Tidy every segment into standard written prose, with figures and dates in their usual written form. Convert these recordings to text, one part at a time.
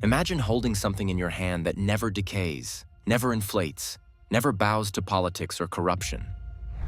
Imagine holding something in your hand that never decays, never inflates, never bows to politics or corruption.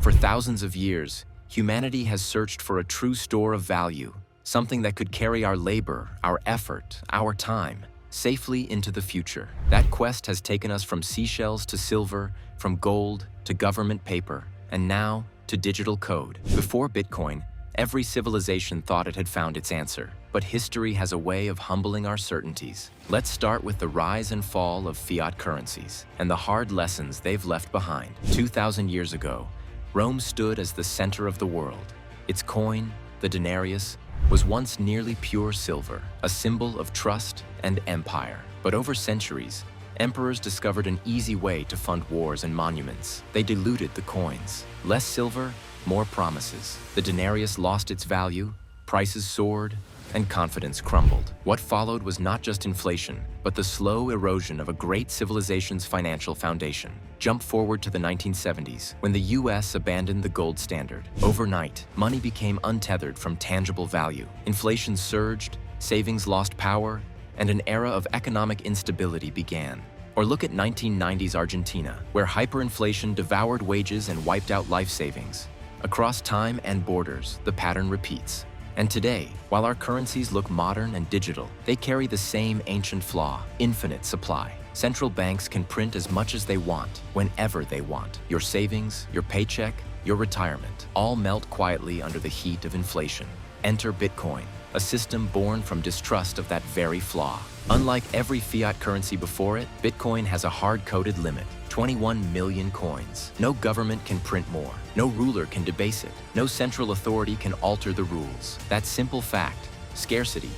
For thousands of years, humanity has searched for a true store of value, something that could carry our labor, our effort, our time, safely into the future. That quest has taken us from seashells to silver, from gold to government paper, and now to digital code. Before Bitcoin, every civilization thought it had found its answer. But history has a way of humbling our certainties. Let's start with the rise and fall of fiat currencies and the hard lessons they've left behind. 2,000 years ago, Rome stood as the center of the world. Its coin, the denarius, was once nearly pure silver, a symbol of trust and empire. But over centuries, emperors discovered an easy way to fund wars and monuments. They diluted the coins. Less silver, more promises. The denarius lost its value, prices soared, and confidence crumbled. What followed was not just inflation, but the slow erosion of a great civilization's financial foundation. Jump forward to the 1970s, when the US abandoned the gold standard. Overnight, money became untethered from tangible value. Inflation surged, savings lost power, and an era of economic instability began. Or look at 1990s Argentina, where hyperinflation devoured wages and wiped out life savings. Across time and borders, the pattern repeats. And today, while our currencies look modern and digital, they carry the same ancient flaw: infinite supply. Central banks can print as much as they want, whenever they want. Your savings, your paycheck, your retirement, all melt quietly under the heat of inflation. Enter Bitcoin, a system born from distrust of that very flaw. Unlike every fiat currency before it, Bitcoin has a hard-coded limit: 21 million coins. No government can print more. No ruler can debase it. No central authority can alter the rules. That simple fact, scarcity,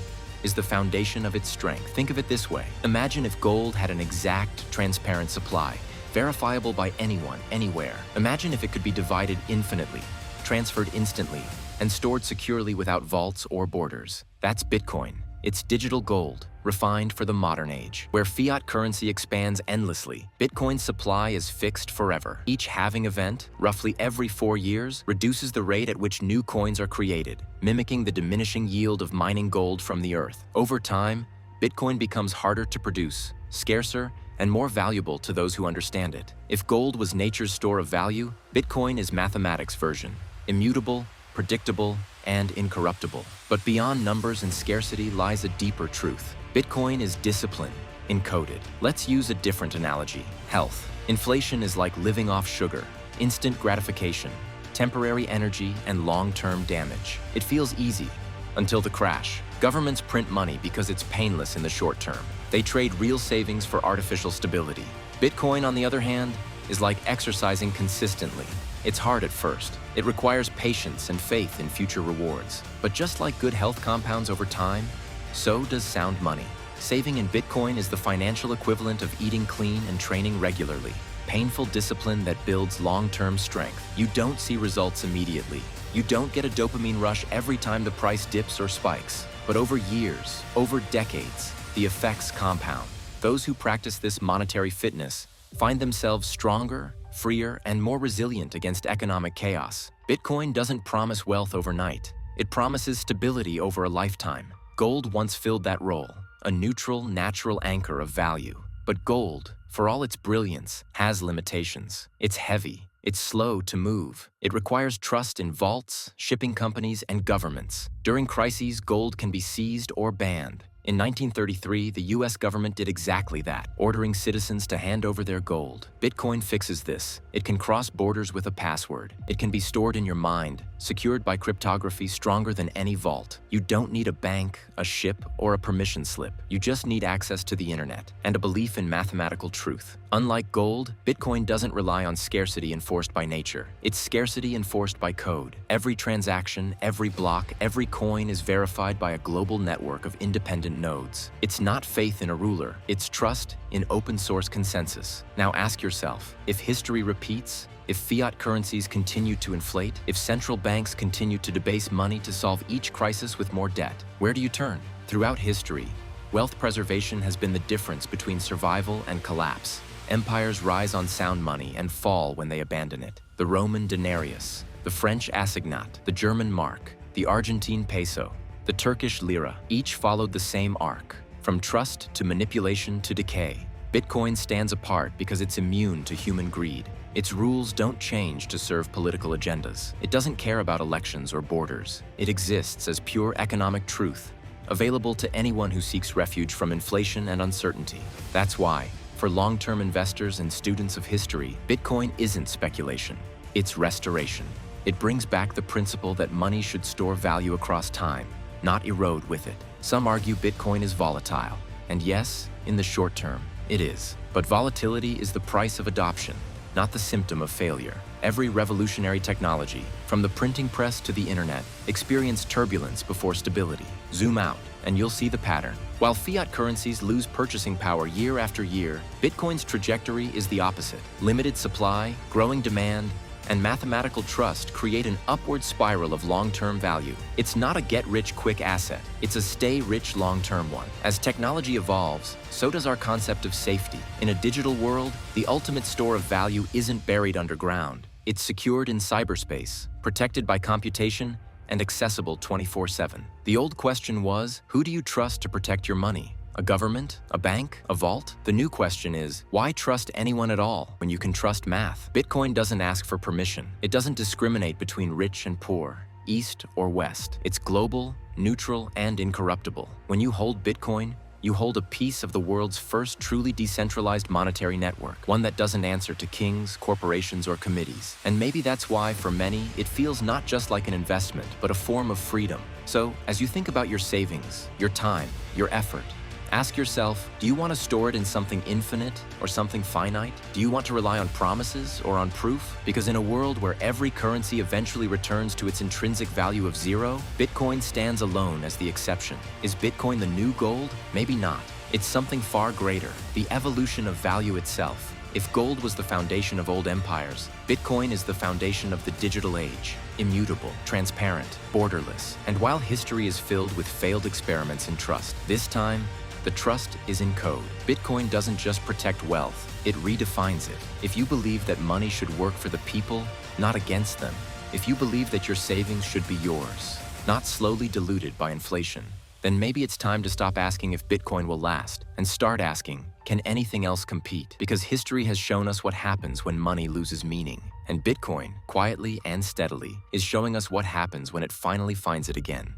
is the foundation of its strength. Think of it this way. Imagine if gold had an exact, transparent supply, verifiable by anyone, anywhere. Imagine if it could be divided infinitely, transferred instantly, and stored securely without vaults or borders. That's Bitcoin. It's digital gold, refined for the modern age. Where fiat currency expands endlessly, Bitcoin's supply is fixed forever. Each halving event, roughly every 4 years, reduces the rate at which new coins are created, mimicking the diminishing yield of mining gold from the earth. Over time, Bitcoin becomes harder to produce, scarcer, and more valuable to those who understand it. If gold was nature's store of value, Bitcoin is mathematics' version: immutable, predictable, and incorruptible. But beyond numbers and scarcity lies a deeper truth. Bitcoin is discipline, encoded. Let's use a different analogy: health. Inflation is like living off sugar: instant gratification, temporary energy, and long-term damage. It feels easy, until the crash. Governments print money because it's painless in the short term. They trade real savings for artificial stability. Bitcoin, on the other hand, is like exercising consistently. It's hard at first. It requires patience and faith in future rewards. But just like good health compounds over time, so does sound money. Saving in Bitcoin is the financial equivalent of eating clean and training regularly. Painful discipline that builds long-term strength. You don't see results immediately. You don't get a dopamine rush every time the price dips or spikes. But over years, over decades, the effects compound. Those who practice this monetary fitness find themselves stronger, freer, and more resilient against economic chaos. Bitcoin doesn't promise wealth overnight. It promises stability over a lifetime. Gold once filled that role, a neutral, natural anchor of value. But gold, for all its brilliance, has limitations. It's heavy. It's slow to move. It requires trust in vaults, shipping companies, and governments. During crises, gold can be seized or banned. In 1933, the US government did exactly that, ordering citizens to hand over their gold. Bitcoin fixes this. It can cross borders with a password. It can be stored in your mind, secured by cryptography stronger than any vault. You don't need a bank, a ship, or a permission slip. You just need access to the internet and a belief in mathematical truth. Unlike gold, Bitcoin doesn't rely on scarcity enforced by nature. It's scarcity enforced by code. Every transaction, every block, every coin is verified by a global network of independent nodes. It's not faith in a ruler, it's trust in open source consensus. Now ask yourself, if history repeats, if fiat currencies continue to inflate, if central banks continue to debase money to solve each crisis with more debt, where do you turn? Throughout history, wealth preservation has been the difference between survival and collapse. Empires rise on sound money and fall when they abandon it. The Roman denarius, the French assignat, the German mark, the Argentine peso, the Turkish lira, each followed the same arc. From trust to manipulation to decay, Bitcoin stands apart because it's immune to human greed. Its rules don't change to serve political agendas. It doesn't care about elections or borders. It exists as pure economic truth, available to anyone who seeks refuge from inflation and uncertainty. That's why, for long-term investors and students of history, Bitcoin isn't speculation, it's restoration. It brings back the principle that money should store value across time, not erode with it. Some argue Bitcoin is volatile, and yes, in the short term, it is. But volatility is the price of adoption, not the symptom of failure. Every revolutionary technology, from the printing press to the internet, experienced turbulence before stability. Zoom out, and you'll see the pattern. While fiat currencies lose purchasing power year after year, Bitcoin's trajectory is the opposite. Limited supply, growing demand, and mathematical trust create an upward spiral of long-term value. It's not a get-rich-quick asset, it's a stay-rich long-term one. As technology evolves, so does our concept of safety. In a digital world, the ultimate store of value isn't buried underground. It's secured in cyberspace, protected by computation, and accessible 24/7. The old question was, who do you trust to protect your money? A government? A bank? A vault? The new question is, why trust anyone at all when you can trust math? Bitcoin doesn't ask for permission. It doesn't discriminate between rich and poor, east or west. It's global, neutral, and incorruptible. When you hold Bitcoin, you hold a piece of the world's first truly decentralized monetary network, one that doesn't answer to kings, corporations, or committees. And maybe that's why, for many, it feels not just like an investment, but a form of freedom. So, as you think about your savings, your time, your effort, ask yourself, do you want to store it in something infinite or something finite? Do you want to rely on promises or on proof? Because in a world where every currency eventually returns to its intrinsic value of zero, Bitcoin stands alone as the exception. Is Bitcoin the new gold? Maybe not. It's something far greater, the evolution of value itself. If gold was the foundation of old empires, Bitcoin is the foundation of the digital age. Immutable, transparent, borderless. And while history is filled with failed experiments in trust, this time, the trust is in code. Bitcoin doesn't just protect wealth, it redefines it. If you believe that money should work for the people, not against them, if you believe that your savings should be yours, not slowly diluted by inflation, then maybe it's time to stop asking if Bitcoin will last and start asking, can anything else compete? Because history has shown us what happens when money loses meaning. And Bitcoin, quietly and steadily, is showing us what happens when it finally finds it again.